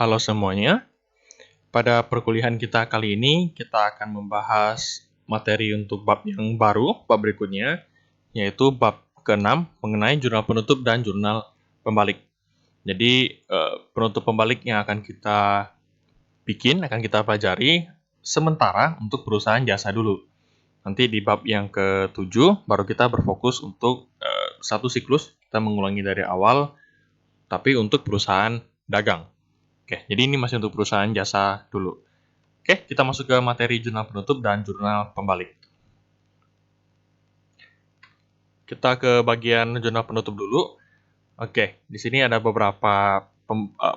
Halo semuanya, pada perkuliahan kita kali ini kita akan membahas materi untuk bab yang baru, bab berikutnya, yaitu bab ke-6 mengenai jurnal penutup dan jurnal pembalik. Jadi penutup pembalik yang akan kita akan kita pelajari sementara untuk perusahaan jasa dulu. Nanti di bab yang ke-7 baru kita berfokus untuk satu siklus, kita mengulangi dari awal, tapi untuk perusahaan dagang. Oke, jadi ini masih untuk perusahaan jasa dulu. Oke, kita masuk ke materi jurnal penutup dan jurnal pembalik. Kita ke bagian jurnal penutup dulu. Oke, di sini ada beberapa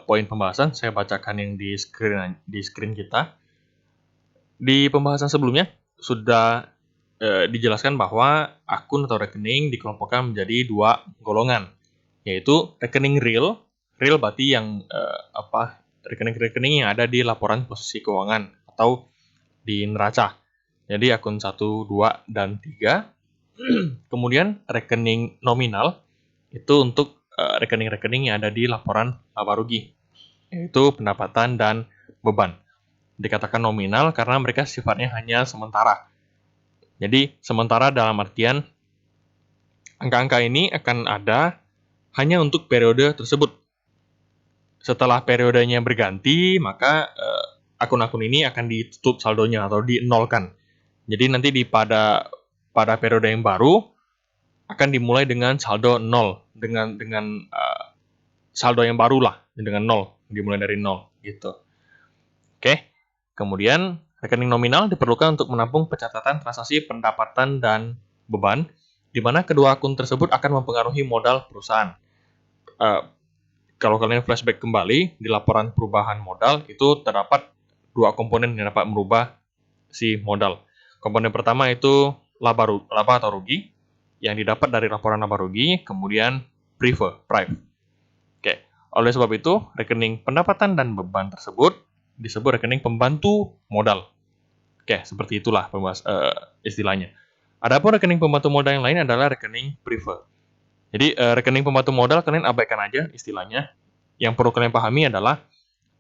poin pembahasan. Saya bacakan yang di screen kita. Di pembahasan sebelumnya sudah dijelaskan bahwa akun atau rekening dikelompokkan menjadi dua golongan, yaitu rekening real berarti yang rekening-rekening yang ada di laporan posisi keuangan atau di neraca. Jadi akun 1, 2, dan 3. Kemudian rekening nominal itu untuk rekening-rekening yang ada di laporan laba rugi, yaitu pendapatan dan beban. Dikatakan nominal karena mereka sifatnya hanya sementara. Jadi sementara dalam artian angka-angka ini akan ada hanya untuk periode tersebut. Setelah periodenya berganti, maka akun-akun ini akan ditutup saldonya atau dinolkan. Jadi nanti pada periode yang baru akan dimulai dengan saldo 0, dengan saldo yang baru lah, dengan 0, dimulai dari 0 gitu. Oke. Kemudian rekening nominal diperlukan untuk menampung pencatatan transaksi pendapatan dan beban, di mana kedua akun tersebut akan mempengaruhi modal perusahaan. Kalau kalian flashback kembali, di laporan perubahan modal itu terdapat dua komponen yang dapat merubah si modal. Komponen pertama itu laba atau rugi, yang didapat dari laporan laba rugi, kemudian prive. Oke. Oleh sebab itu, rekening pendapatan dan beban tersebut disebut rekening pembantu modal. Oke, seperti itulah istilahnya. Adapun rekening pembantu modal yang lain adalah rekening prive. Jadi rekening pembantu modal kalian abaikan aja istilahnya. Yang perlu kalian pahami adalah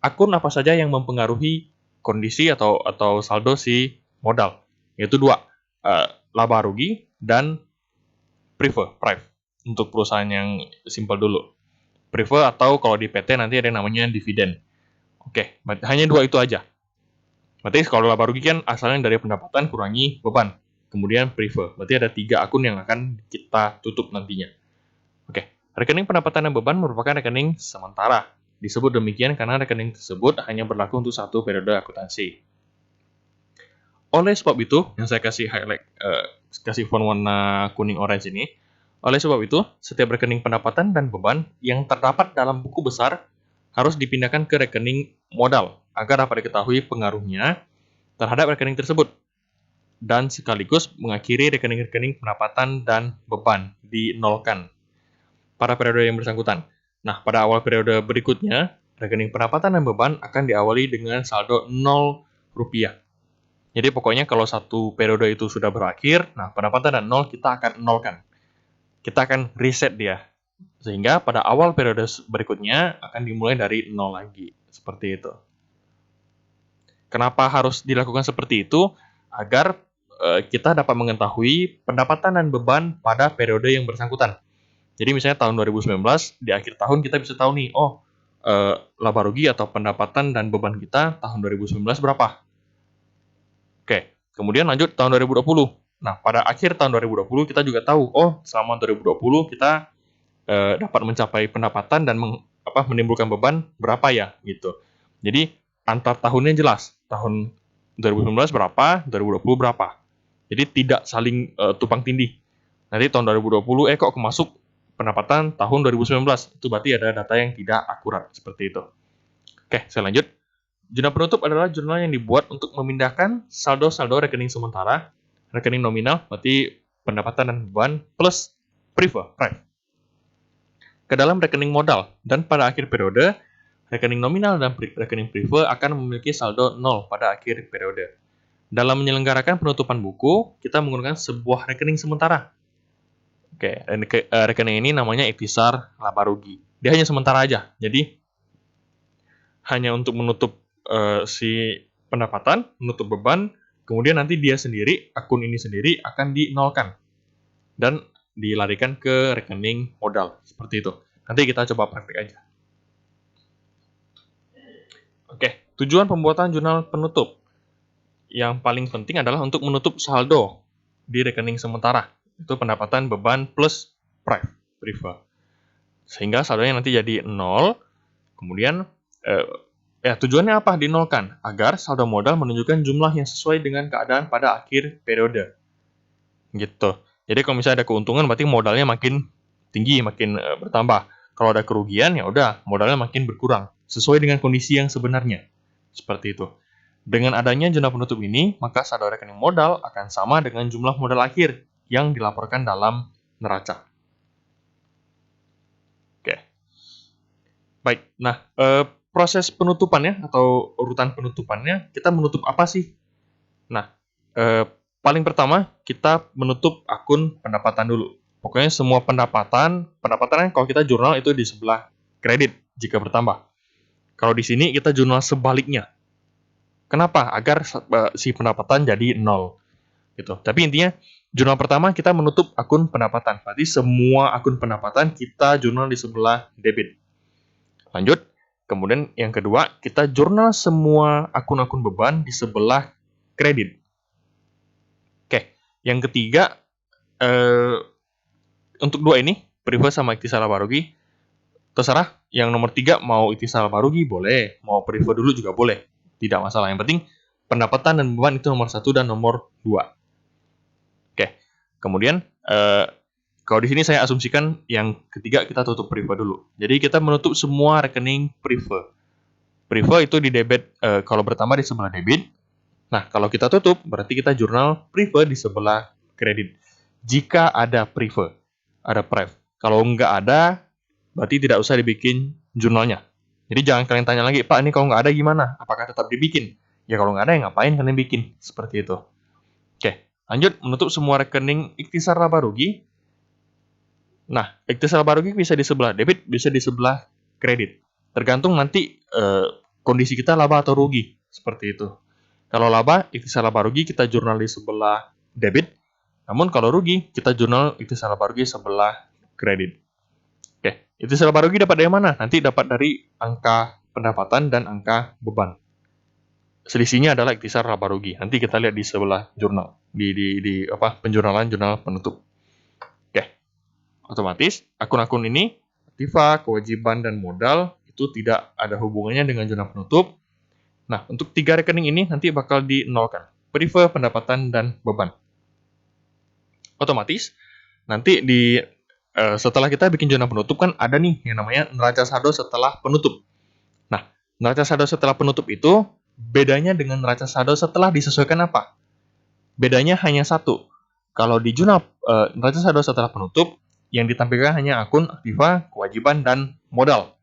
akun apa saja yang mempengaruhi kondisi atau saldo si modal. Yaitu dua, laba rugi dan prive. Untuk perusahaan yang simpel dulu. Prive atau kalau di PT nanti ada yang namanya dividen. Oke, hanya dua itu aja. Berarti kalau laba rugi kan asalnya dari pendapatan kurangi beban. Kemudian prive. Berarti ada 3 akun yang akan kita tutup nantinya. Oke, rekening pendapatan dan beban merupakan rekening sementara. Disebut demikian karena rekening tersebut hanya berlaku untuk satu periode akuntansi. Oleh sebab itu, yang saya kasih highlight, kasih font warna kuning orange ini, oleh sebab itu, setiap rekening pendapatan dan beban yang terdapat dalam buku besar harus dipindahkan ke rekening modal agar dapat diketahui pengaruhnya terhadap rekening tersebut dan sekaligus mengakhiri rekening-rekening pendapatan dan beban dinolkan pada periode yang bersangkutan. Nah, pada awal periode berikutnya, rekening pendapatan dan beban akan diawali dengan saldo 0 rupiah. Jadi pokoknya kalau satu periode itu sudah berakhir, nah pendapatan dan 0 kita akan nolkan. Kita akan reset dia. Sehingga pada awal periode berikutnya akan dimulai dari 0 lagi. Seperti itu. Kenapa harus dilakukan seperti itu? Agar kita dapat mengetahui pendapatan dan beban pada periode yang bersangkutan. Jadi misalnya tahun 2019, di akhir tahun kita bisa tahu nih, laba rugi atau pendapatan dan beban kita tahun 2019 berapa? Oke, kemudian lanjut tahun 2020. Nah, pada akhir tahun 2020 kita juga tahu, selama 2020 kita dapat mencapai pendapatan dan menimbulkan beban berapa ya, gitu. Jadi, antar tahunnya jelas. Tahun 2019 berapa, 2020 berapa. Jadi, tidak saling tumpang tindih. Nanti tahun 2020, kok masuk pendapatan tahun 2019. Itu berarti ada data yang tidak akurat, seperti itu. Oke, saya lanjut. Jurnal penutup adalah jurnal yang dibuat untuk memindahkan saldo-saldo rekening sementara, rekening nominal, berarti pendapatan dan beban, plus prive, ke dalam rekening modal. Dan pada akhir periode, rekening nominal dan rekening prive akan memiliki saldo 0 pada akhir periode. Dalam menyelenggarakan penutupan buku, kita menggunakan sebuah rekening sementara. Oke, rekening ini namanya ikhtisar laba rugi. Dia hanya sementara aja. Jadi hanya untuk menutup si pendapatan, menutup beban, kemudian nanti dia sendiri, akun ini sendiri akan dinolkan dan dilarikan ke rekening modal, seperti itu. Nanti kita coba praktik aja. Oke, tujuan pembuatan jurnal penutup. Yang paling penting adalah untuk menutup saldo di rekening sementara. Itu pendapatan, beban, plus priva. Sehingga saldonya nanti jadi 0. Kemudian, tujuannya apa dinolkan? Agar saldo modal menunjukkan jumlah yang sesuai dengan keadaan pada akhir periode. Gitu. Jadi kalau misalnya ada keuntungan, berarti modalnya makin tinggi, makin bertambah. Kalau ada kerugian, ya udah modalnya makin berkurang. Sesuai dengan kondisi yang sebenarnya. Seperti itu. Dengan adanya jurnal penutup ini, maka saldo rekening modal akan sama dengan jumlah modal akhir yang dilaporkan dalam neraca. Oke. Baik, nah proses penutupannya atau urutan penutupannya, kita menutup apa sih? Nah, paling pertama kita menutup akun pendapatan dulu. Pokoknya semua pendapatan kalau kita jurnal itu di sebelah kredit jika bertambah. Kalau di sini kita jurnal sebaliknya. Kenapa? Agar si pendapatan jadi 0. Gitu. Tapi intinya, jurnal pertama kita menutup akun pendapatan. Berarti semua akun pendapatan kita jurnal di sebelah debit. Lanjut. Kemudian yang kedua, kita jurnal semua akun-akun beban di sebelah kredit. Oke. Yang ketiga, untuk dua ini, priva sama ikhtisar laba rugi, terserah. Yang nomor 3 mau ikhtisar laba rugi boleh, mau priva dulu juga boleh. Tidak masalah. Yang penting pendapatan dan beban itu nomor 1 dan nomor 2. Oke. Kemudian kalau di sini saya asumsikan yang ketiga kita tutup priva dulu. Jadi kita menutup semua rekening priva. Priva itu di debit kalau bertambah di sebelah debit. Nah, kalau kita tutup berarti kita jurnal priva di sebelah kredit. Jika ada priva, ada priv. Kalau nggak ada, berarti tidak usah dibikin jurnalnya. Jadi jangan kalian tanya lagi, Pak, ini kalau nggak ada gimana? Apakah tetap dibikin? Ya kalau nggak ada, ya ngapain kalian bikin? Seperti itu. Oke, lanjut menutup semua rekening ikhtisar laba rugi. Nah, ikhtisar laba rugi bisa di sebelah debit, bisa di sebelah kredit. Tergantung nanti kondisi kita laba atau rugi. Seperti itu. Kalau laba, ikhtisar laba rugi kita jurnal di sebelah debit. Namun kalau rugi, kita jurnal ikhtisar laba rugi sebelah kredit. Oke, ikhtisar laba rugi dapat dari mana? Nanti dapat dari angka pendapatan dan angka beban. Selisihnya adalah ikhtisar laba rugi. Nanti kita lihat di sebelah jurnal, di penjurnalan jurnal penutup. Oke, otomatis akun-akun ini, aktiva, kewajiban, dan modal itu tidak ada hubungannya dengan jurnal penutup. Nah, untuk 3 rekening ini nanti bakal dinolkan. Priva, pendapatan, dan beban. Otomatis, nanti setelah kita bikin jurnal penutup kan ada nih yang namanya neraca saldo setelah penutup. Nah, neraca saldo setelah penutup itu bedanya dengan neraca saldo setelah disesuaikan apa? Bedanya hanya satu. Kalau di jurnal neraca saldo setelah penutup, yang ditampilkan hanya akun, aktiva, kewajiban, dan modal.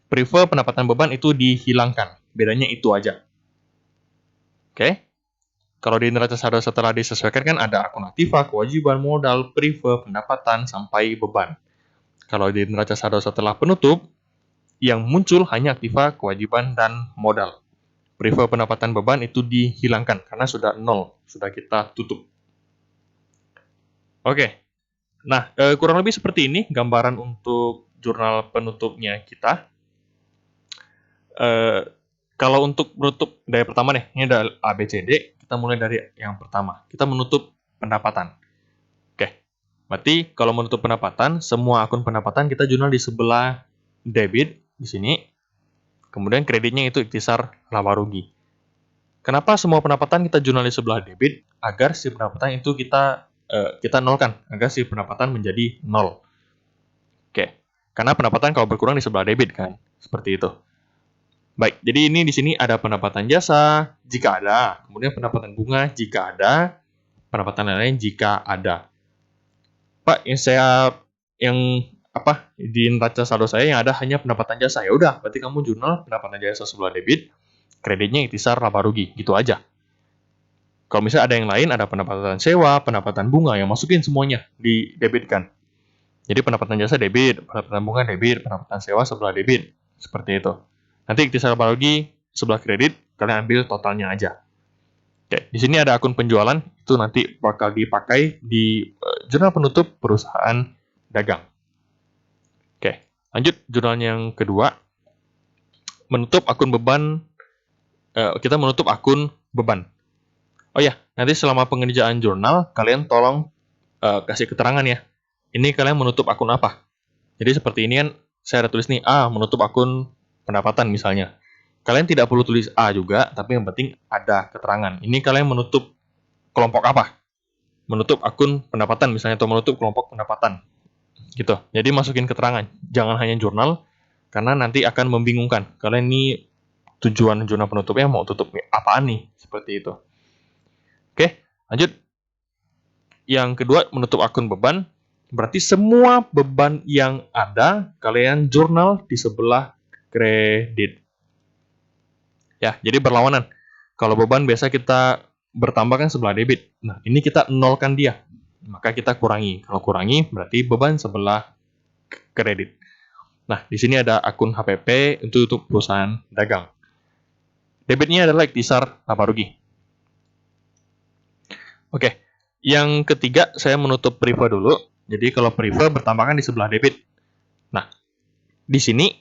Priva, pendapatan, beban itu dihilangkan. Bedanya itu aja. Oke? Kalau di neraca saldo setelah disesuaikan kan ada akun aktiva, kewajiban, modal, priva, pendapatan, sampai beban. Kalau di neraca saldo setelah penutup, yang muncul hanya aktiva, kewajiban, dan modal. Priva, pendapatan, beban itu dihilangkan karena sudah 0, sudah kita tutup. Oke. Nah, kurang lebih seperti ini gambaran untuk jurnal penutupnya kita. Kalau untuk menutup dari pertama nih, ini ada A, B, C, D. Kita mulai dari yang pertama. Kita menutup pendapatan. Oke. Berarti kalau menutup pendapatan, semua akun pendapatan kita jurnal di sebelah debit di sini. Kemudian kreditnya itu ikhtisar laba rugi. Kenapa semua pendapatan kita jurnal di sebelah debit? Agar si pendapatan itu kita nolkan, agar si pendapatan menjadi 0. Oke. Karena pendapatan kalau berkurang di sebelah debit kan, seperti itu. Baik, jadi ini di sini ada pendapatan jasa jika ada, kemudian pendapatan bunga jika ada, pendapatan lain-lain jika ada. Pak, di neraca saldo saya yang ada hanya pendapatan jasa. Ya udah, berarti kamu jurnal pendapatan jasa sebelah debit, kreditnya ikhtisar laba rugi, gitu aja. Kalau misalnya ada yang lain, ada pendapatan sewa, pendapatan bunga, yang masukin semuanya di debitkan. Jadi pendapatan jasa debit, pendapatan bunga debit, pendapatan sewa sebelah debit, seperti itu. Nanti ikhtisar laba rugi sebelah kredit, kalian ambil totalnya aja. Oke, di sini ada akun penjualan, itu nanti bakal dipakai di jurnal penutup perusahaan dagang. Oke, lanjut jurnal yang kedua, menutup akun beban. Kita menutup akun beban. Oh ya, nanti selama pengerjaan jurnal, kalian tolong kasih keterangan ya. Ini kalian menutup akun apa? Jadi seperti ini kan, saya ada tulis nih, menutup akun pendapatan misalnya. Kalian tidak perlu tulis A juga, tapi yang penting ada keterangan. Ini kalian menutup kelompok apa? Menutup akun pendapatan misalnya, atau menutup kelompok pendapatan. Gitu. Jadi masukin keterangan. Jangan hanya jurnal, karena nanti akan membingungkan. Kalian ini tujuan jurnal penutupnya mau tutup apaan nih? Seperti itu. Oke, lanjut. Yang kedua, menutup akun beban. Berarti semua beban yang ada, kalian jurnal di sebelah kredit. Ya, jadi berlawanan. Kalau beban biasa kita bertambah kan sebelah debit. Nah, ini kita nolkan dia. Maka kita kurangi. Kalau kurangi, berarti beban sebelah kredit. Nah, di sini ada akun HPP untuk perusahaan dagang. Debitnya adalah ikhtisar laba rugi. Oke, yang ketiga saya menutup priva dulu. Jadi kalau priva bertambahkan di sebelah debit. Nah, di sini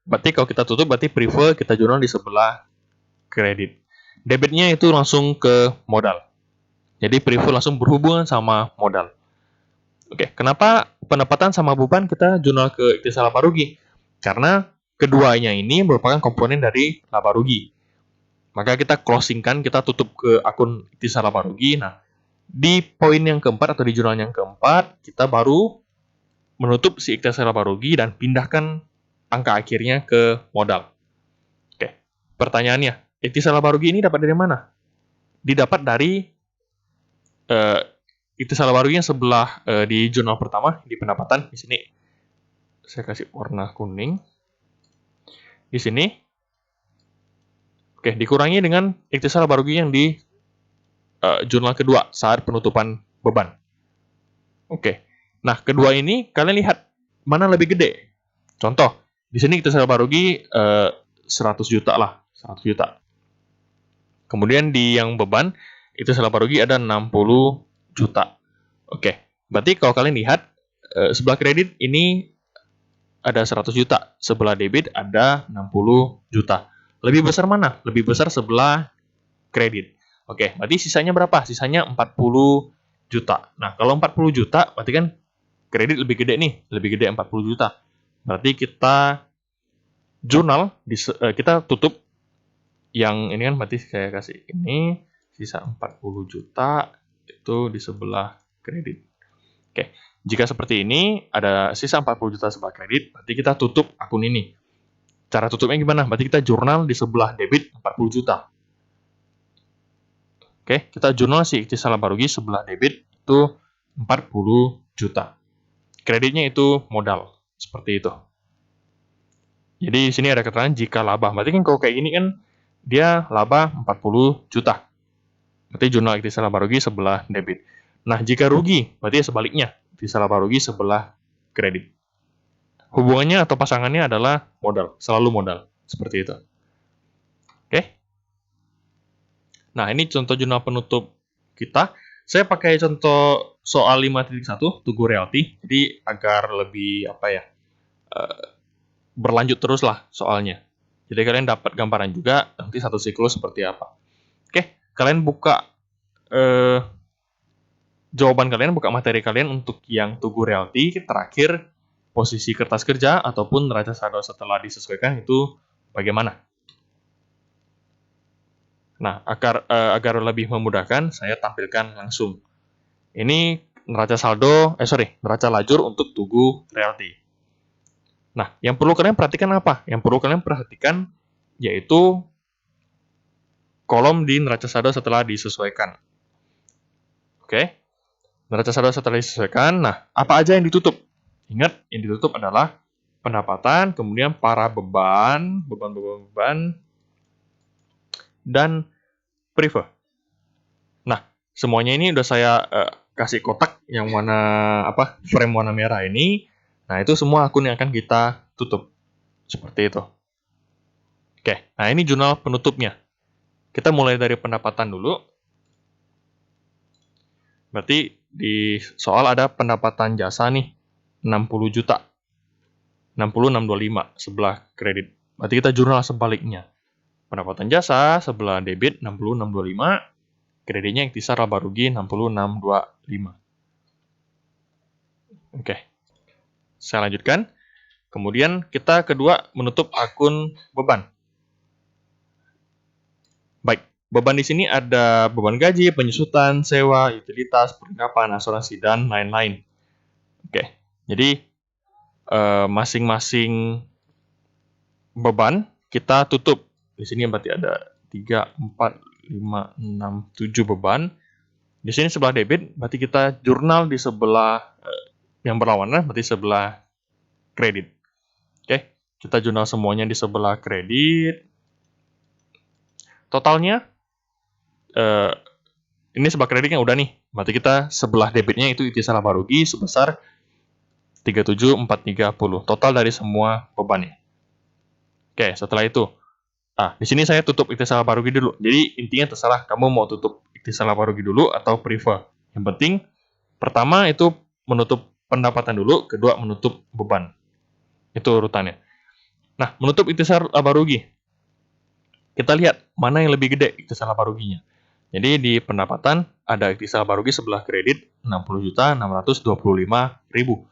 berarti kalau kita tutup berarti priva kita jurnal di sebelah kredit. Debitnya itu langsung ke modal. Jadi priva langsung berhubungan sama modal. Oke, kenapa pendapatan sama beban kita jurnal ke ikhtisar laba rugi? Karena keduanya ini merupakan komponen dari laba rugi. Maka kita closingkan, kita tutup ke akun ikhtisar laba rugi. Nah, di poin yang keempat atau di jurnal yang keempat, kita baru menutup si ikhtisar laba rugi dan pindahkan angka akhirnya ke modal. Oke, pertanyaannya, ikhtisar laba rugi ini dapat dari mana? Didapat dari ikhtisar laba rugi yang sebelah di jurnal pertama, di pendapatan. Di sini saya kasih warna kuning. Di sini, oke, dikurangi dengan ikhtisar laba rugi yang di jurnal kedua saat penutupan beban. Oke. Nah, kedua ini kalian lihat mana lebih gede. Contoh, di sini ikhtisar laba rugi 100 juta lah, 100 juta. Kemudian di yang beban ikhtisar laba rugi ada 60 juta. Oke. Berarti kalau kalian lihat sebelah kredit ini ada 100 juta, sebelah debit ada 60 juta. Lebih besar mana? Lebih besar sebelah kredit. Oke, berarti sisanya berapa? Sisanya 40 juta. Nah, kalau 40 juta, berarti kan kredit lebih gede nih, lebih gede 40 juta. Berarti kita jurnal, kita tutup yang ini kan, berarti saya kasih ini, sisa 40 juta, itu di sebelah kredit. Oke, jika seperti ini, ada sisa 40 juta sebelah kredit, berarti kita tutup akun ini. Cara tutupnya gimana? Berarti kita jurnal di sebelah debit 40 juta. Oke, kita jurnal si ikhtisar laba rugi sebelah debit itu 40 juta. Kreditnya itu modal, seperti itu. Jadi di sini ada keterangan jika laba. Berarti kan kalau kayak gini kan dia laba 40 juta. Berarti jurnal ikhtisar laba rugi sebelah debit. Nah, jika rugi, berarti sebaliknya. Ikhtisar laba rugi sebelah kredit. Hubungannya atau pasangannya adalah modal, selalu modal. Seperti itu. Oke. Nah, ini contoh jurnal penutup kita. Saya pakai contoh soal 5.1, Tugu Realty. Jadi agar lebih berlanjut terus lah soalnya. Jadi kalian dapat gambaran juga nanti satu siklus seperti apa. Oke, kalian buka jawaban kalian, buka materi kalian untuk yang Tugu Realty. Terakhir, posisi kertas kerja ataupun neraca saldo setelah disesuaikan itu bagaimana? Nah, agar lebih memudahkan, saya tampilkan langsung. Ini neraca lajur untuk Tugu Realty. Nah, yang perlu kalian perhatikan apa? Yang perlu kalian perhatikan yaitu kolom di neraca saldo setelah disesuaikan. Oke? Neraca saldo setelah disesuaikan. Nah, apa aja yang ditutup? Ingat, yang ditutup adalah pendapatan, kemudian para beban, dan priva. Nah, semuanya ini udah saya kasih kotak yang frame warna merah ini. Nah, itu semua akun yang akan kita tutup. Seperti itu. Oke, nah ini jurnal penutupnya. Kita mulai dari pendapatan dulu. Berarti di soal ada pendapatan jasa nih, 60 juta. 60,625 sebelah kredit. Berarti kita jurnal sebaliknya. Pendapatan jasa sebelah debit 60,625, kreditnya ikhtisar laba rugi 60,625. Oke. Saya lanjutkan. Kemudian kita kedua menutup akun beban. Baik, beban di sini ada beban gaji, penyusutan, sewa, utilitas, perlengkapan, asuransi, dan lain-lain. Oke, jadi masing-masing beban kita tutup. Di sini berarti ada 3, 4, 5, 6, 7 beban. Di sini sebelah debit, berarti kita jurnal di sebelah yang berlawanan, berarti sebelah kredit. Oke, kita jurnal semuanya di sebelah kredit. Totalnya, ini sebelah kreditnya udah nih. Berarti kita sebelah debitnya itu ikhtisar laba rugi sebesar 37,430. Total dari semua bebannya. Oke, setelah itu, di sini saya tutup ikhtisar laba rugi dulu. Jadi intinya terserah kamu mau tutup ikhtisar laba rugi dulu atau prefer. Yang penting pertama itu menutup pendapatan dulu, kedua menutup beban. Itu urutannya. Nah, menutup ikhtisar laba rugi. Kita lihat mana yang lebih gede ikhtisar laba ruginya. Jadi di pendapatan ada ikhtisar laba rugi sebelah kredit 60.625.000.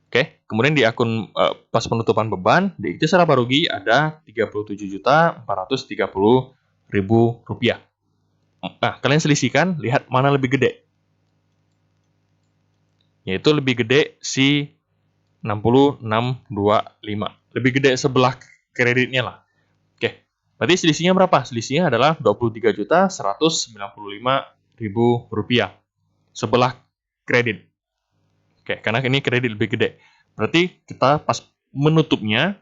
Oke, kemudian di akun pas penutupan beban di ikhtisar laba rugi ada 37.430.000 rupiah. Nah, kalian selisihkan, lihat mana lebih gede. Yaitu lebih gede si 60.625. Lebih gede sebelah kreditnya lah. Oke, berarti selisihnya berapa? Selisihnya adalah 23.195.000 rupiah sebelah kredit. Oke, karena ini kredit lebih gede. Berarti kita pas menutupnya,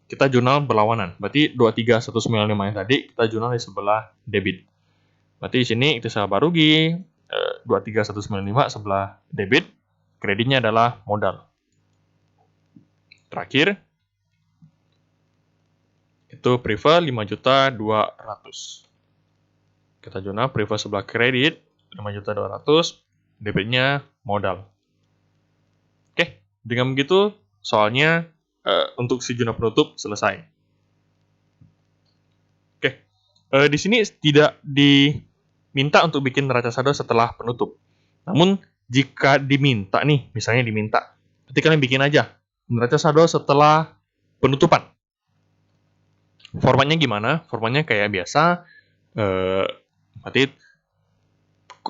kita jurnal berlawanan. Berarti 23.195 yang tadi, kita jurnal di sebelah debit. Berarti di sini ikhtisar laba rugi, 23.195 sebelah debit, kreditnya adalah modal. Terakhir, itu prefer 5.200.000. Kita jurnal prefer sebelah kredit 5.200.000, debitnya modal. Oke, dengan begitu soalnya untuk si jurnal penutup selesai. Oke, di sini tidak diminta untuk bikin neraca saldo setelah penutup. Namun jika diminta nih, misalnya diminta, berarti kalian bikin aja neraca saldo setelah penutupan. Formatnya gimana? Formatnya kayak biasa. Berarti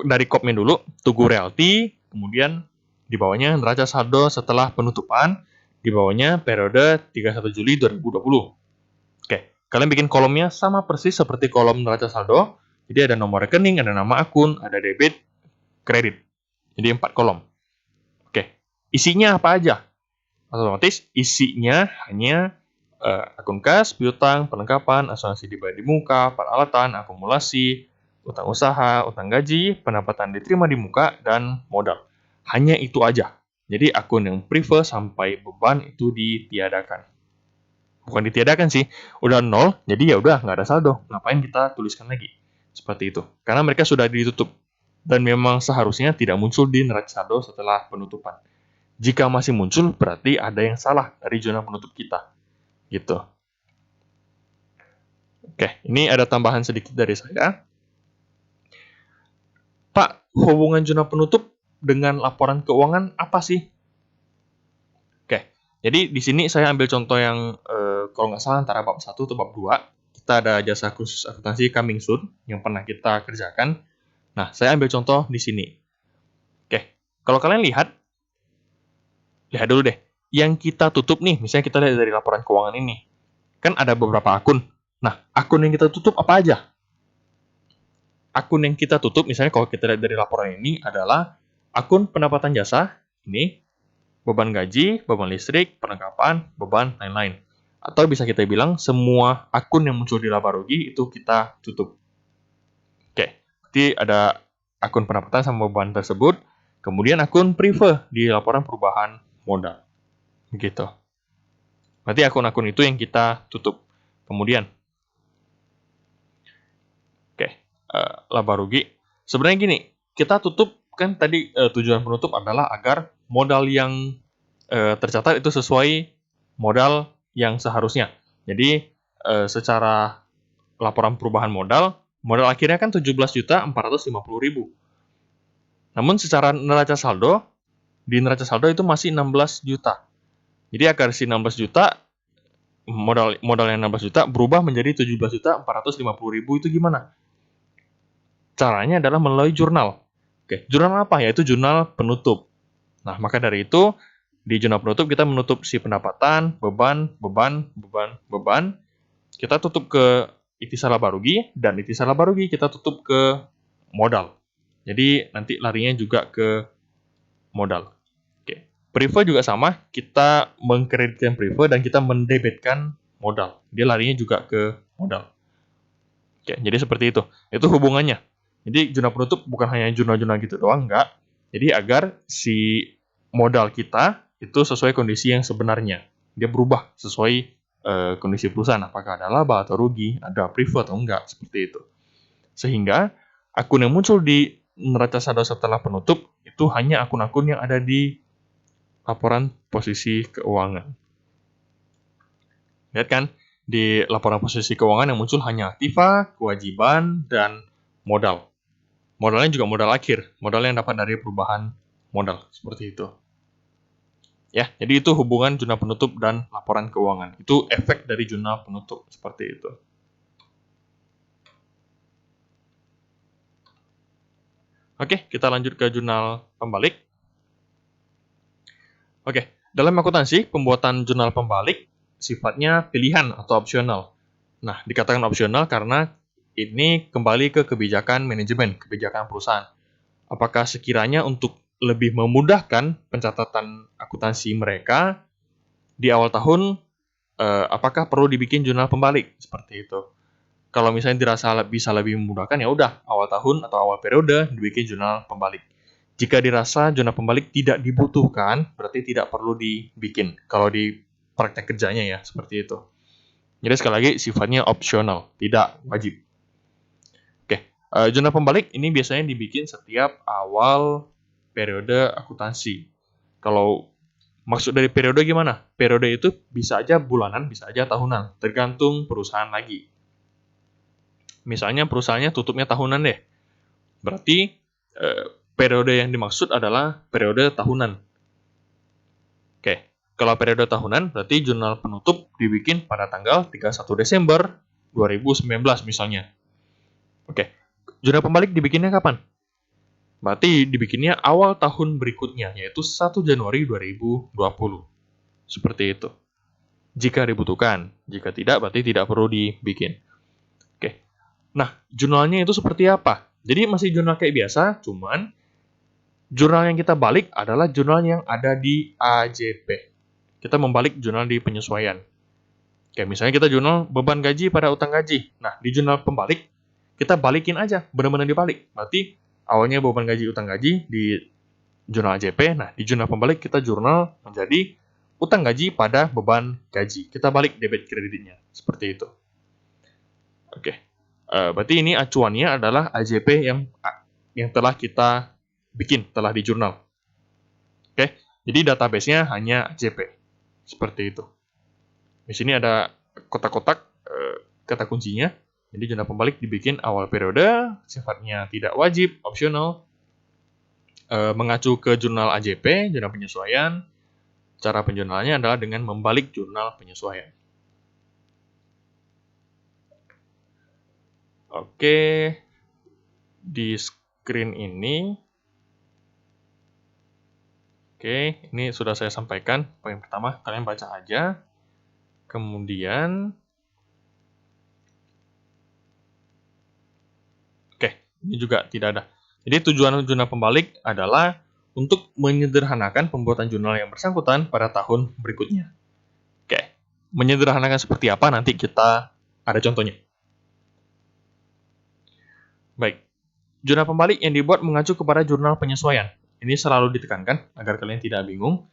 dari kopnya dulu, Tugu Realty, kemudian di bawahnya neraca saldo setelah penutupan, di bawahnya periode 31 Juli 2020. Oke, kalian bikin kolomnya sama persis seperti kolom neraca saldo. Jadi ada nomor rekening, ada nama akun, ada debit, kredit. Jadi 4 kolom. Oke, isinya apa aja? Otomatis isinya hanya akun kas, piutang, perlengkapan, asuransi dibayar di muka, peralatan, akumulasi, utang usaha, utang gaji, pendapatan diterima di muka, dan modal. Hanya itu aja. Jadi akun yang prefer sampai beban itu ditiadakan. Bukan ditiadakan sih, udah nol, jadi ya udah nggak ada saldo. Ngapain kita tuliskan lagi? Seperti itu. Karena mereka sudah ditutup. Dan memang seharusnya tidak muncul di neraca saldo setelah penutupan. Jika masih muncul, berarti ada yang salah dari jurnal penutup kita. Gitu. Oke, ini ada tambahan sedikit dari saya. Pak, hubungan jurnal penutup dengan laporan keuangan apa sih? Oke, jadi di sini saya ambil contoh yang kalau nggak salah antara bab 1 atau bab 2. Kita ada jasa khusus akuntansi coming soon yang pernah kita kerjakan. Nah, saya ambil contoh di sini. Oke, kalau kalian lihat dulu deh. Yang kita tutup nih, misalnya kita lihat dari laporan keuangan ini. Kan ada beberapa akun. Nah, akun yang kita tutup apa aja? Akun yang kita tutup, misalnya kalau kita lihat dari laporan ini adalah akun pendapatan jasa, ini, beban gaji, beban listrik, perlengkapan, beban, lain-lain. Atau bisa kita bilang semua akun yang muncul di laba rugi itu kita tutup. Oke, berarti ada akun pendapatan sama beban tersebut, kemudian akun prefer di laporan perubahan modal. Begitu. Berarti akun-akun itu yang kita tutup. Kemudian, laba rugi. Sebenarnya gini, kita tutup kan tadi tujuan penutup adalah agar modal yang tercatat itu sesuai modal yang seharusnya. Jadi secara laporan perubahan modal akhirnya kan 17.450.000. Namun secara neraca saldo, di neraca saldo itu masih 16 juta. Jadi agar si 16 juta, modal yang 16 juta berubah menjadi 17.450.000 itu gimana? Caranya adalah melalui jurnal. Oke, jurnal apa? Yaitu jurnal penutup. Nah, maka dari itu, di jurnal penutup kita menutup si pendapatan, beban. Kita tutup ke ikhtisar laba rugi, dan ikhtisar laba rugi kita tutup ke modal. Jadi nanti larinya juga ke modal. Oke. Prive juga sama, kita mengkreditkan prive dan kita mendebitkan modal. Dia larinya juga ke modal. Oke, jadi seperti itu. Itu hubungannya. Jadi jurnal penutup bukan hanya jurnal-jurnal gitu doang, enggak. Jadi agar si modal kita itu sesuai kondisi yang sebenarnya. Dia berubah sesuai kondisi perusahaan. Apakah ada laba atau rugi, ada prive atau enggak, seperti itu. Sehingga akun yang muncul di neraca saldo setelah penutup itu hanya akun-akun yang ada di laporan posisi keuangan. Lihat kan, di laporan posisi keuangan yang muncul hanya aktiva, kewajiban, dan modal. Modalnya juga modal akhir, modal yang dapat dari perubahan modal, seperti itu. Ya, jadi itu hubungan jurnal penutup dan laporan keuangan. Itu efek dari jurnal penutup, seperti itu. Oke, kita lanjut ke jurnal pembalik. Oke, dalam akuntansi, pembuatan jurnal pembalik sifatnya pilihan atau opsional. Nah, dikatakan opsional karena ini kembali ke kebijakan manajemen, kebijakan perusahaan. Apakah sekiranya untuk lebih memudahkan pencatatan akuntansi mereka di awal tahun, apakah perlu dibikin jurnal pembalik seperti itu? Kalau misalnya dirasa bisa lebih memudahkan, ya udah awal tahun atau awal periode dibikin jurnal pembalik. Jika dirasa jurnal pembalik tidak dibutuhkan, berarti tidak perlu dibikin. Kalau di praktek kerjanya ya, seperti itu. Jadi sekali lagi sifatnya opsional, tidak wajib. Oke, jurnal pembalik ini biasanya dibikin setiap awal periode akuntansi. Kalau maksud dari periode gimana? Periode itu bisa aja bulanan, bisa aja tahunan, tergantung perusahaan lagi. Misalnya perusahaannya tutupnya tahunan deh. Berarti periode yang dimaksud adalah periode tahunan. Oke, kalau periode tahunan berarti jurnal penutup dibikin pada tanggal 31 Desember 2019 misalnya. Oke, jurnal pembalik dibikinnya kapan? Berarti dibikinnya awal tahun berikutnya, yaitu 1 Januari 2020. Seperti itu. Jika dibutuhkan. Jika tidak, berarti tidak perlu dibikin. Oke. Nah, jurnalnya itu seperti apa? Jadi masih jurnal kayak biasa, cuman jurnal yang kita balik adalah jurnal yang ada di AJP. Kita membalik jurnal di penyesuaian. Kayak misalnya kita jurnal beban gaji pada utang gaji. Nah, di jurnal pembalik, kita balikin aja, benar-benar dibalik. Berarti awalnya beban gaji utang gaji di jurnal AJP. Nah, di jurnal pembalik kita jurnal menjadi utang gaji pada beban gaji. Kita balik debit kreditnya. Seperti itu. Oke. Berarti ini acuannya adalah AJP yang telah kita bikin, telah di jurnal. Oke. Jadi database-nya hanya AJP. Seperti itu. Di sini ada kotak-kotak kata kuncinya. Jadi jurnal pembalik dibikin awal periode, sifatnya tidak wajib, opsional, mengacu ke jurnal AJP, jurnal penyesuaian. Cara penjurnalannya adalah dengan membalik jurnal penyesuaian. Oke, di screen ini, oke, ini sudah saya sampaikan. Poin pertama, kalian baca aja. Kemudian, oke, ini juga tidak ada. Jadi tujuan jurnal pembalik adalah untuk menyederhanakan pembuatan jurnal yang bersangkutan pada tahun berikutnya. Oke, menyederhanakan seperti apa nanti kita ada contohnya. Baik, jurnal pembalik yang dibuat mengacu kepada jurnal penyesuaian. Ini selalu ditekankan agar kalian tidak bingung.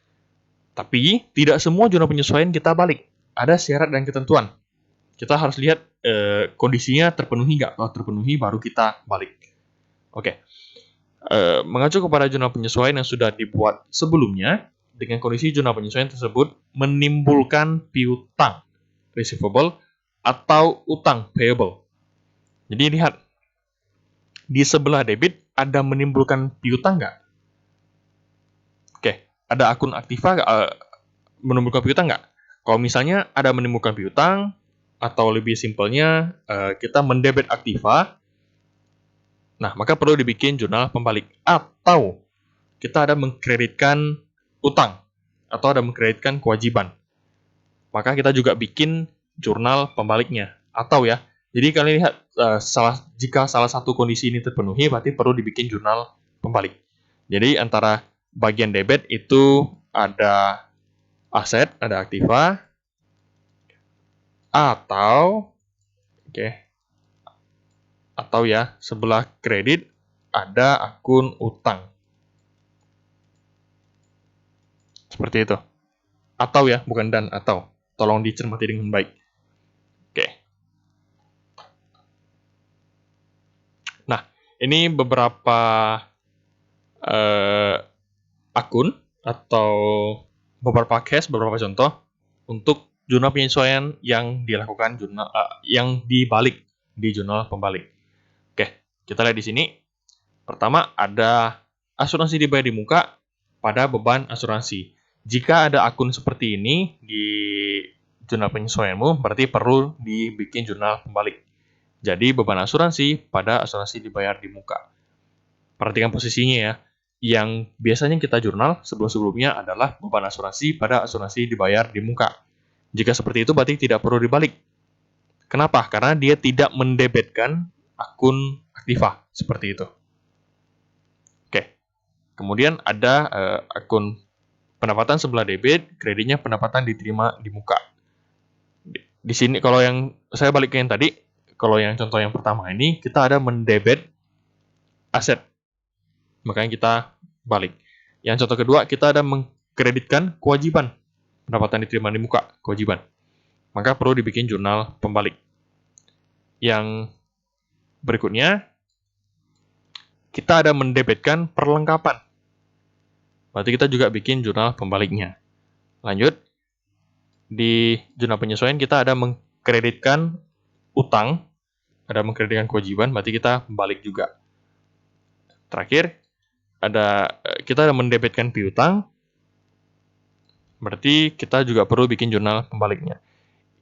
Tapi tidak semua jurnal penyesuaian kita balik. Ada syarat dan ketentuan. kita harus lihat kondisinya terpenuhi nggak. Kalau terpenuhi baru kita balik. Oke. Mengacu kepada jurnal penyesuaian yang sudah dibuat sebelumnya, dengan kondisi jurnal penyesuaian tersebut menimbulkan piutang receivable atau utang payable. Jadi lihat, di sebelah debit ada menimbulkan piutang nggak? Oke, ada akun aktiva nggak menimbulkan piutang nggak? Kalau misalnya ada menimbulkan piutang, atau lebih simpelnya kita mendebit aktiva, nah maka perlu dibikin jurnal pembalik. Atau kita ada mengkreditkan utang, atau ada mengkreditkan kewajiban, maka kita juga bikin jurnal pembaliknya. Atau ya, jadi kalian lihat jika salah satu kondisi ini terpenuhi, berarti perlu dibikin jurnal pembalik. Jadi antara bagian debit itu ada aset, ada aktiva, atau atau ya sebelah kredit ada akun utang. Seperti itu. Atau ya, bukan dan, atau. Tolong dicermati dengan baik. Oke. Nah, ini beberapa akun atau beberapa case, beberapa contoh untuk jurnal penyesuaian yang dilakukan yang dibalik di jurnal pembalik. Oke, kita lihat di sini. Pertama, ada asuransi dibayar di muka pada beban asuransi. Jika ada akun seperti ini di jurnal penyesuaianmu, berarti perlu dibikin jurnal pembalik. Jadi beban asuransi pada asuransi dibayar di muka. Perhatikan posisinya ya. Yang biasanya kita jurnal sebelum-sebelumnya adalah beban asuransi pada asuransi dibayar di muka. Jika seperti itu berarti tidak perlu dibalik. Kenapa? Karena dia tidak mendebetkan akun aktiva seperti itu. Oke. Kemudian ada akun pendapatan sebelah debit, kreditnya pendapatan diterima di muka. Di sini kalau yang saya balik ke yang tadi, kalau yang contoh yang pertama ini kita ada mendebet aset, makanya kita balik. Yang contoh kedua kita ada mengkreditkan kewajiban, pendapatan diterima di muka, kewajiban, maka perlu dibikin jurnal pembalik. Yang berikutnya kita ada mendebetkan perlengkapan, berarti kita juga bikin jurnal pembaliknya. Lanjut, di jurnal penyesuaian kita ada mengkreditkan utang, ada mengkreditkan kewajiban, berarti kita balik juga. Terakhir, kita ada mendebetkan piutang, berarti kita juga perlu bikin jurnal pembaliknya.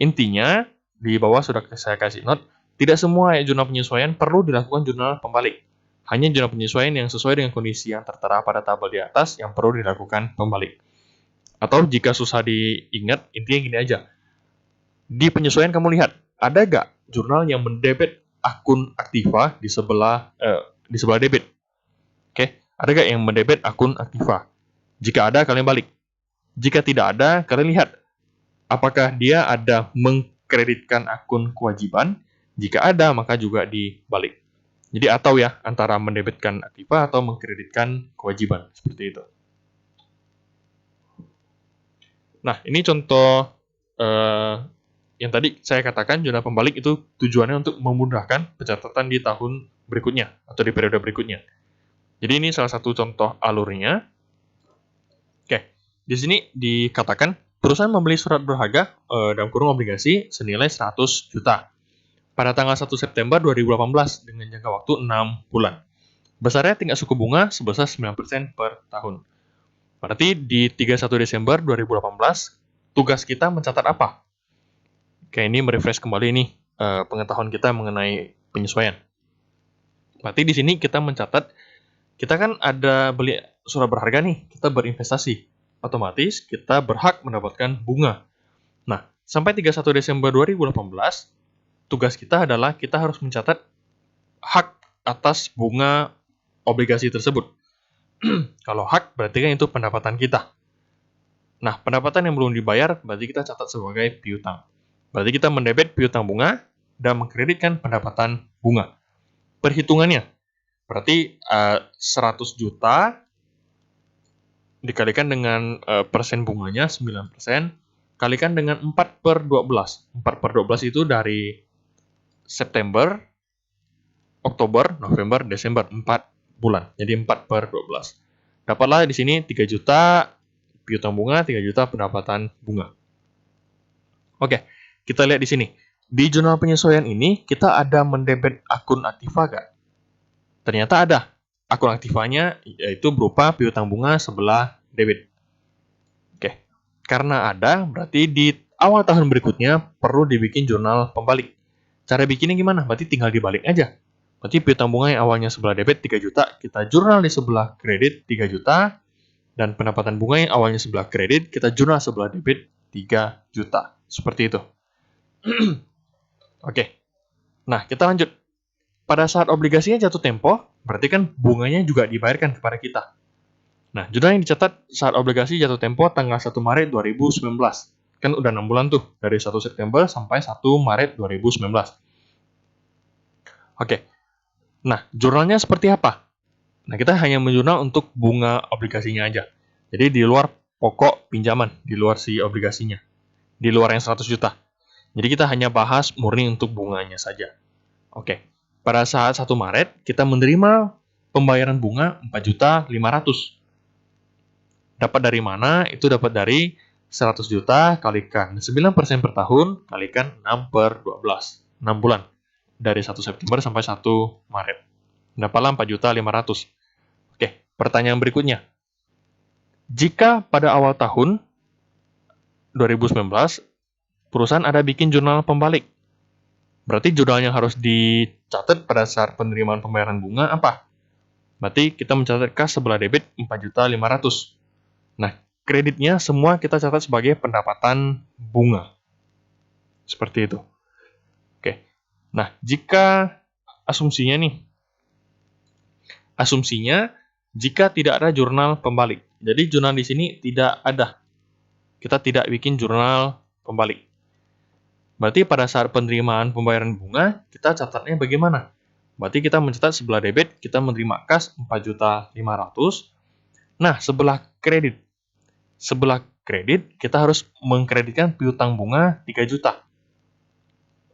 Intinya, di bawah sudah saya kasih note, tidak semua jurnal penyesuaian perlu dilakukan jurnal pembalik. Hanya jurnal penyesuaian yang sesuai dengan kondisi yang tertera pada tabel di atas yang perlu dilakukan pembalik. Atau jika susah diingat, intinya gini aja. Di penyesuaian kamu lihat, ada nggak jurnal yang mendebet akun aktiva di sebelah debit? Oke, ada nggak yang mendebet akun aktiva? Jika ada, kalian balik. Jika tidak ada, kalian lihat apakah dia ada mengkreditkan akun kewajiban. Jika ada, maka juga dibalik. Jadi atau ya, antara mendebitkan aktiva atau mengkreditkan kewajiban. Seperti itu. Nah, ini contoh yang tadi saya katakan jurnal pembalik itu tujuannya untuk memudahkan pencatatan di tahun berikutnya atau di periode berikutnya. Jadi ini salah satu contoh alurnya. Oke, di sini dikatakan perusahaan membeli surat berharga dalam kurung obligasi senilai 100 juta pada tanggal 1 September 2018 dengan jangka waktu 6 bulan. Besarnya tingkat suku bunga sebesar 9% per tahun. Berarti di 31 Desember 2018 tugas kita mencatat apa? Oke, ini merefresh kembali nih pengetahuan kita mengenai penyesuaian. Berarti di sini kita mencatat, kita kan ada beli surat berharga nih, kita berinvestasi. Otomatis kita berhak mendapatkan bunga. Nah, sampai 31 Desember 2018, tugas kita adalah kita harus mencatat hak atas bunga obligasi tersebut. Kalau hak, berarti kan itu pendapatan kita. Nah, pendapatan yang belum dibayar, berarti kita catat sebagai piutang. Berarti kita mendebit piutang bunga dan mengkreditkan pendapatan bunga. Perhitungannya, berarti 100 juta dikalikan dengan persen bunganya 9%, kalikan dengan 4/12. 4/12 itu dari September, Oktober, November, Desember, 4 bulan. Jadi 4/12. Dapatlah di sini 3 juta piutang bunga, 3 juta pendapatan bunga. Oke, kita lihat di sini. Di jurnal penyesuaian ini, kita ada mendebet akun aktiva nggak? Ternyata ada. Akun aktivanya yaitu berupa piutang bunga sebelah debit. Oke, karena ada, berarti di awal tahun berikutnya perlu dibikin jurnal pembalik. Cara bikinnya gimana? Berarti tinggal dibalik aja. Berarti piutang bunga yang awalnya sebelah debit 3 juta, kita jurnal di sebelah kredit 3 juta, dan pendapatan bunga yang awalnya sebelah kredit, kita jurnal sebelah debit 3 juta. Seperti itu. Oke. Nah, kita lanjut. Pada saat obligasinya jatuh tempo, berarti kan bunganya juga dibayarkan kepada kita. Nah, jurnal yang dicatat saat obligasi jatuh tempo tanggal 1 Maret 2019. Kan udah 6 bulan tuh, dari 1 September sampai 1 Maret 2019. Oke. Nah, jurnalnya seperti apa? Nah, kita hanya menjurnal untuk bunga obligasinya aja. Jadi di luar pokok pinjaman, di luar si obligasinya. Di luar yang 100 juta. Jadi kita hanya bahas murni untuk bunganya saja. Oke. Pada saat 1 Maret, kita menerima pembayaran bunga 4.500.000. Dapat dari mana? Itu dapat dari 100 juta kalikan 9% per tahun kalikan 6/12. 6 bulan. Dari 1 September sampai 1 Maret. Dapatlah 4.500.000. Oke, pertanyaan berikutnya. Jika pada awal tahun 2019, perusahaan ada bikin jurnal pembalik. Berarti jurnal yang harus dicatat pada saat penerimaan pembayaran bunga apa? Berarti kita mencatat kas sebelah debit 4.500.000. Nah, kreditnya semua kita catat sebagai pendapatan bunga. Seperti itu. Oke. Nah, jika asumsinya jika tidak ada jurnal pembalik. Jadi jurnal di sini tidak ada. Kita tidak bikin jurnal pembalik. Berarti pada saat penerimaan pembayaran bunga, kita catatnya bagaimana? Berarti kita mencatat sebelah debit, kita menerima kas 4.500.000. Nah, sebelah kredit, kita harus mengkreditkan piutang bunga 3 juta.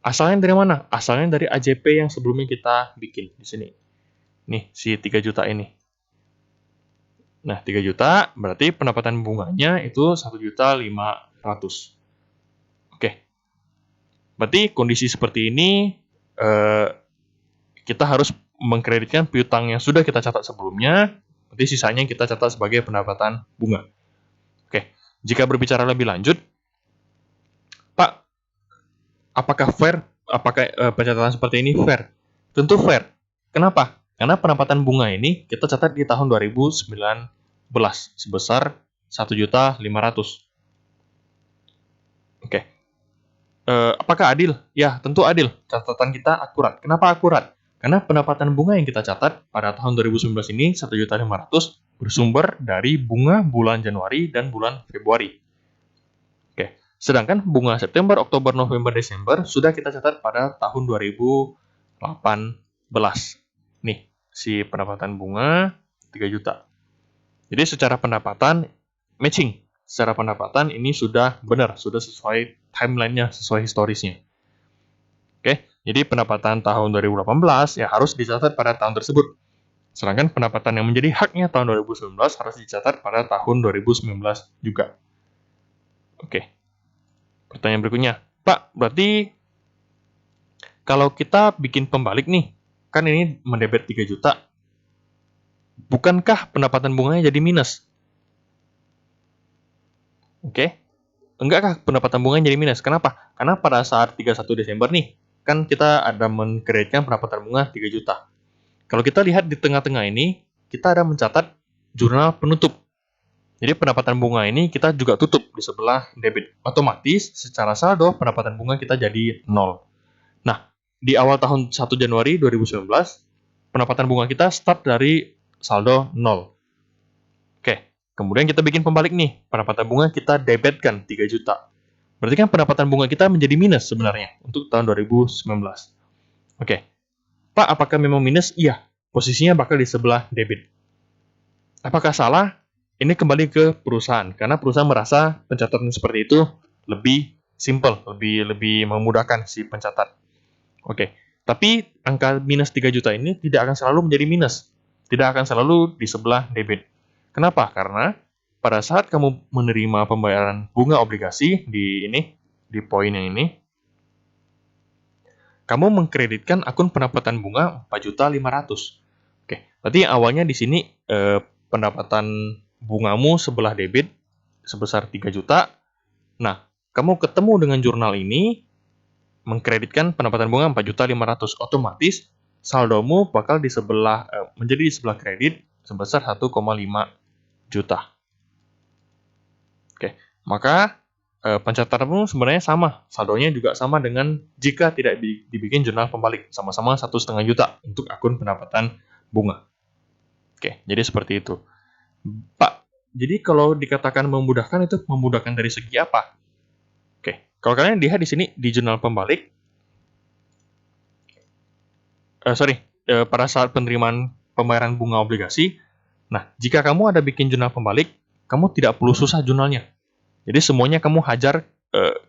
Asalnya dari mana? Asalnya dari AJP yang sebelumnya kita bikin di sini. Nih, si 3 juta ini. Nah, 3 juta berarti pendapatan bunganya itu 1.500.000. Oke. Berarti kondisi seperti ini kita harus mengkreditkan piutang yang sudah kita catat sebelumnya, berarti sisanya kita catat sebagai pendapatan bunga. Oke, jika berbicara lebih lanjut, Pak, apakah fair? Apakah pencatatan seperti ini fair? Tentu fair. Kenapa? Karena pendapatan bunga ini kita catat di tahun 2019 sebesar 1.500.000. Oke. Apakah adil? Ya, tentu adil. Catatan kita akurat. Kenapa akurat? Karena pendapatan bunga yang kita catat pada tahun 2019 ini 1.500.000 bersumber dari bunga bulan Januari dan bulan Februari. Oke. Sedangkan bunga September, Oktober, November, Desember sudah kita catat pada tahun 2018. Nih, si pendapatan bunga 3 juta. Jadi secara pendapatan matching. Secara pendapatan ini sudah benar, sudah sesuai timeline-nya, sesuai historisnya. Oke, jadi pendapatan tahun 2018 ya harus dicatat pada tahun tersebut. Sedangkan pendapatan yang menjadi haknya tahun 2019 harus dicatat pada tahun 2019 juga. Oke. Pertanyaan berikutnya. Pak, berarti kalau kita bikin pembalik nih, kan ini mendebet 3 juta. Bukankah pendapatan bunganya jadi minus? Oke. Enggaklah pendapatan bunganya jadi minus. Kenapa? Karena pada saat 31 Desember nih, kan kita ada mengkreditkan pendapatan bunga 3 juta. Kalau kita lihat di tengah-tengah ini, kita ada mencatat jurnal penutup. Jadi pendapatan bunga ini kita juga tutup di sebelah debit. Otomatis secara saldo pendapatan bunga kita jadi 0. Nah, di awal tahun 1 Januari 2019, pendapatan bunga kita start dari saldo 0. Oke. Kemudian kita bikin pembalik nih, pendapatan bunga kita debitkan 3 juta. Berarti kan pendapatan bunga kita menjadi minus sebenarnya untuk tahun 2019. Oke. Pak, apakah memang minus? Iya, posisinya bakal di sebelah debit. Apakah salah? Ini kembali ke perusahaan, karena perusahaan merasa pencatatan seperti itu lebih simple, lebih memudahkan si pencatat. Oke, tapi angka minus 3 juta ini tidak akan selalu menjadi minus. Tidak akan selalu di sebelah debit. Kenapa? Karena pada saat kamu menerima pembayaran bunga obligasi di poin yang ini, kamu mengkreditkan akun pendapatan bunga 4.500.000. Oke, berarti awalnya di sini pendapatan bungamu sebelah debit sebesar 3 juta. Nah, kamu ketemu dengan jurnal ini mengkreditkan pendapatan bunga 4.500.000, otomatis saldomu bakal menjadi di sebelah kredit sebesar 1,5 juta. Oke, maka pencatatanmu sebenarnya sama, saldonya juga sama dengan jika tidak dibikin jurnal pembalik, sama-sama 1,5 juta untuk akun pendapatan bunga. Oke, jadi seperti itu. Pak, jadi kalau dikatakan memudahkan itu memudahkan dari segi apa? Oke, kalau kalian lihat di sini di jurnal pembalik, pada saat penerimaan pembayaran bunga obligasi, nah jika kamu ada bikin jurnal pembalik, kamu tidak perlu susah jurnalnya. Jadi semuanya kamu hajar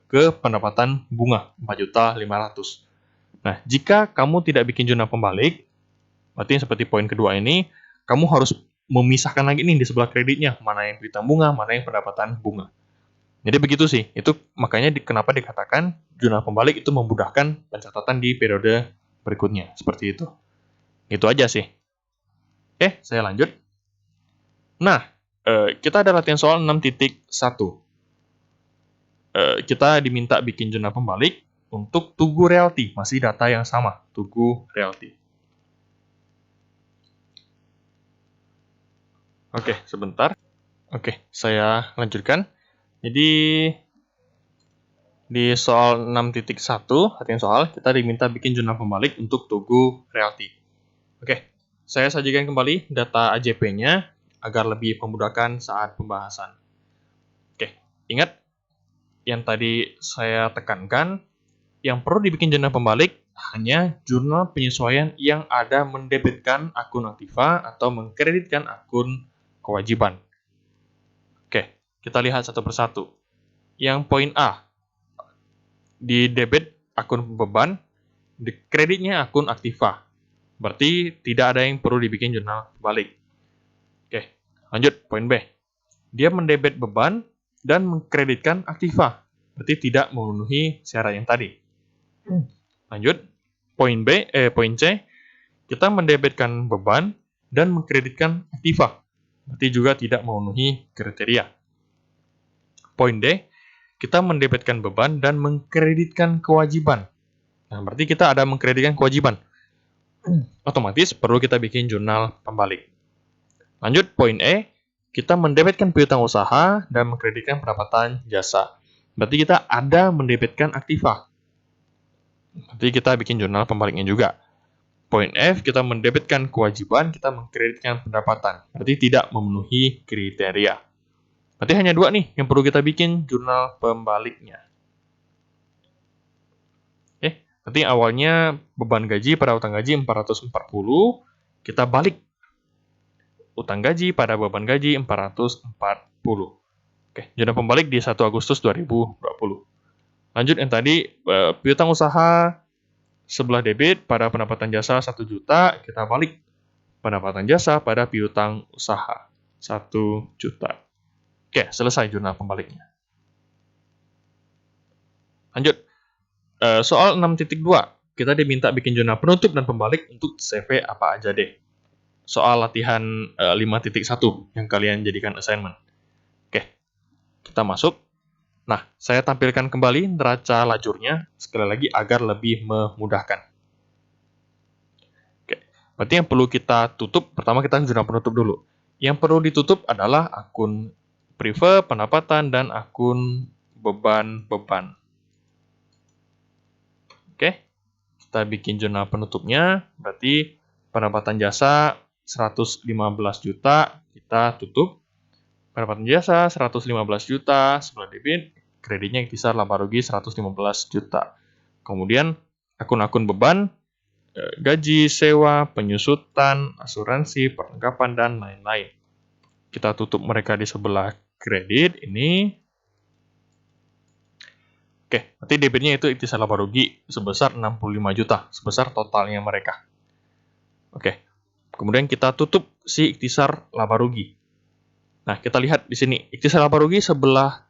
ke pendapatan bunga 4.500.000. Nah, jika kamu tidak bikin jurnal pembalik, berarti seperti poin kedua ini, kamu harus memisahkan lagi nih di sebelah kreditnya, mana yang piutang bunga, mana yang pendapatan bunga. Jadi begitu sih, itu makanya kenapa dikatakan jurnal pembalik itu memudahkan pencatatan di periode berikutnya, seperti itu. Itu aja sih. Oke, saya lanjut. Nah, kita ada latihan soal 6.1. Kita diminta bikin jurnal pembalik untuk Tugu Realty, masih data yang sama, Tugu Realty. Oke, sebentar. Oke, saya lanjutkan. Jadi, di soal 6.1, latihan soal, kita diminta bikin jurnal pembalik untuk Tugu Realty. Oke, saya sajikan kembali data AJP-nya agar lebih memudahkan saat pembahasan. Oke, ingat yang tadi saya tekankan, yang perlu dibikin jurnal pembalik hanya jurnal penyesuaian yang ada mendebitkan akun aktiva atau mengkreditkan akun kewajiban. Oke, kita lihat satu persatu. Yang poin A, di debit akun beban, di kreditnya akun aktiva. Berarti tidak ada yang perlu dibikin jurnal pembalik. Oke, lanjut poin B. Dia mendebit beban dan mengkreditkan aktiva. Berarti tidak memenuhi syarat yang tadi. Lanjut, poin C, kita mendebitkan beban dan mengkreditkan aktiva. Berarti juga tidak memenuhi kriteria. Poin D, kita mendebitkan beban dan mengkreditkan kewajiban. Nah, berarti kita ada mengkreditkan kewajiban. Otomatis perlu kita bikin jurnal pembalik. Lanjut, poin E, kita mendebitkan piutang usaha dan mengkreditkan pendapatan jasa. Berarti kita ada mendebitkan aktiva. Berarti kita bikin jurnal pembaliknya juga. Poin F, kita mendebitkan kewajiban, kita mengkreditkan pendapatan. Berarti tidak memenuhi kriteria. Berarti hanya dua nih yang perlu kita bikin jurnal pembaliknya. Berarti awalnya beban gaji pada utang gaji 440, kita balik utang gaji pada beban gaji 440. Oke, jurnal pembalik di 1 Agustus 2020. Lanjut yang tadi, piutang usaha sebelah debit pada pendapatan jasa 1 juta, kita balik pendapatan jasa pada piutang usaha 1 juta. Oke, selesai jurnal pembaliknya. Lanjut, soal 6.2, kita diminta bikin jurnal penutup dan pembalik untuk CV apa aja deh. Soal latihan 5.1 yang kalian jadikan assignment. Oke, kita masuk. Nah, saya tampilkan kembali neraca lajurnya sekali lagi agar lebih memudahkan. Oke, berarti yang perlu kita tutup, pertama kita jurnal penutup dulu. Yang perlu ditutup adalah akun prive, pendapatan, dan akun beban-beban. Oke, kita bikin jurnal penutupnya, berarti pendapatan jasa 115 juta, kita tutup. Pendapatan jasa 115 juta, sebelah debit, kreditnya kisar laba rugi 115 juta. Kemudian akun-akun beban, gaji, sewa, penyusutan, asuransi, perlengkapan, dan lain-lain. Kita tutup mereka di sebelah kredit ini. Oke, berarti debitnya itu ikhtisar laba rugi sebesar 65 juta, sebesar totalnya mereka. Oke, kemudian kita tutup si ikhtisar laba rugi. Nah, kita lihat di sini, ikhtisar laba rugi sebelah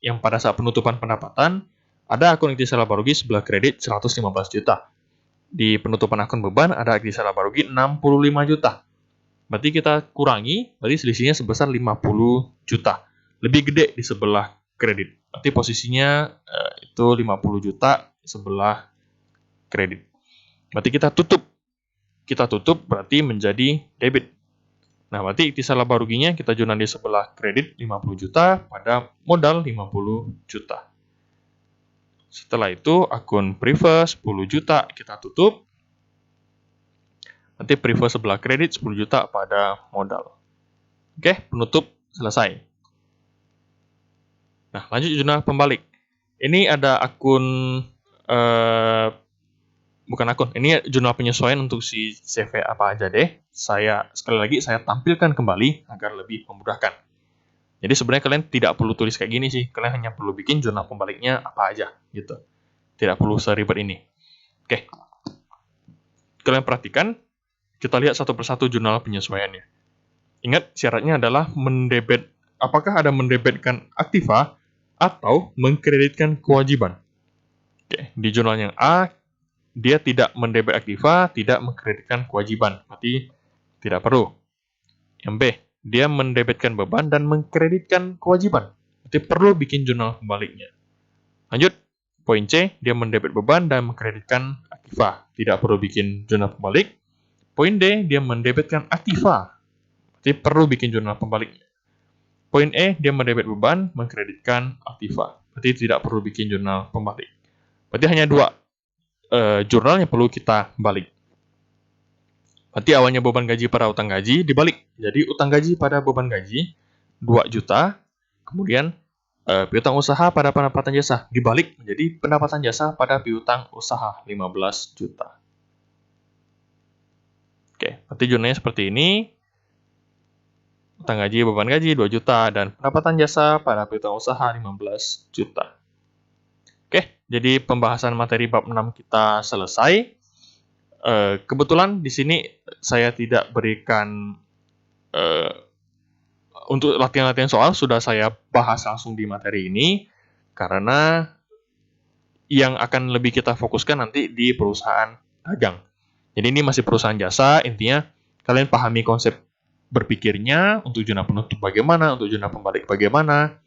yang pada saat penutupan pendapatan, ada akun ikhtisar laba rugi sebelah kredit 115 juta. Di penutupan akun beban ada ikhtisar laba rugi 65 juta. Berarti kita kurangi, berarti selisihnya sebesar 50 juta. Lebih gede di sebelah kredit. Berarti posisinya itu 50 juta sebelah kredit. Berarti kita tutup. Kita tutup berarti menjadi debit. Nah, berarti ikhtisar laba ruginya kita jurnal di sebelah kredit 50 juta pada modal 50 juta. Setelah itu akun prefer 10 juta kita tutup. Nanti prefer sebelah kredit 10 juta pada modal. Oke, penutup selesai. Nah, lanjut jurnal pembalik. Ini ada akun, bukan akun, ini jurnal penyesuaian untuk si CV apa aja deh. Sekali lagi saya tampilkan kembali agar lebih memudahkan. Jadi sebenarnya kalian tidak perlu tulis kayak gini sih. Kalian hanya perlu bikin jurnal pembaliknya apa aja gitu. Tidak perlu seribet ini. Oke. Kalian perhatikan, kita lihat satu persatu jurnal penyesuaiannya. Ingat, syaratnya adalah apakah ada mendebitkan aktiva atau mengkreditkan kewajiban. Oke, di jurnal yang A, dia tidak mendebit aktiva, tidak mengkreditkan kewajiban. Berarti tidak perlu. Yang B, dia mendebitkan beban dan mengkreditkan kewajiban. Berarti perlu bikin jurnal pembaliknya. Lanjut, poin C, dia mendebit beban dan mengkreditkan aktiva. Tidak perlu bikin jurnal pembalik. Poin D, dia mendebitkan aktiva. Berarti perlu bikin jurnal pembaliknya. Poin E, dia mendebit beban, mengkreditkan aktiva. Berarti tidak perlu bikin jurnal pembalik. Berarti hanya dua jurnal yang perlu kita balik. Berarti awalnya beban gaji pada utang gaji dibalik. Jadi utang gaji pada beban gaji 2 juta. Kemudian piutang usaha pada pendapatan jasa dibalik menjadi pendapatan jasa pada piutang usaha 15 juta. Oke, berarti jurnalnya seperti ini. Utang gaji, beban gaji 2 juta, dan pendapatan jasa pada piutang usaha 15 juta. Oke, jadi pembahasan materi bab 6 kita selesai. Kebetulan di sini saya tidak berikan untuk latihan-latihan soal, sudah saya bahas langsung di materi ini, karena yang akan lebih kita fokuskan nanti di perusahaan dagang. Jadi ini masih perusahaan jasa, intinya kalian pahami konsep berpikirnya, untuk jurnal penutup bagaimana, untuk jurnal pembalik bagaimana.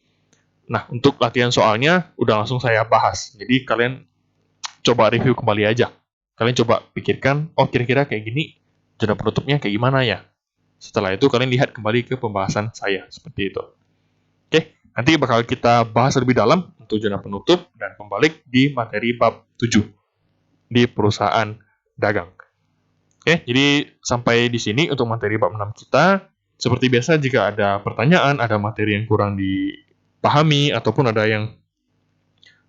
Nah, untuk latihan soalnya udah langsung saya bahas. Jadi kalian coba review kembali aja. Kalian coba pikirkan, oh kira-kira kayak gini, jurnal penutupnya kayak gimana ya? Setelah itu kalian lihat kembali ke pembahasan saya, seperti itu. Oke, nanti bakal kita bahas lebih dalam untuk jurnal penutup dan pembalik di materi bab 7 di perusahaan dagang. Oke, jadi sampai di sini untuk materi bab 6 kita. Seperti biasa, jika ada pertanyaan, ada materi yang kurang dipahami, ataupun ada yang,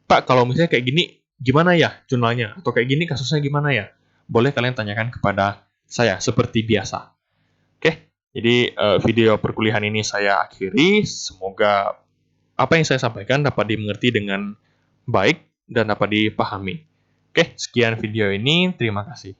Pak, kalau misalnya kayak gini, gimana ya jurnalnya? Atau kayak gini kasusnya gimana ya? Boleh kalian tanyakan kepada saya, seperti biasa. Oke, jadi video perkuliahan ini saya akhiri. Semoga apa yang saya sampaikan dapat dimengerti dengan baik dan dapat dipahami. Oke, sekian video ini. Terima kasih.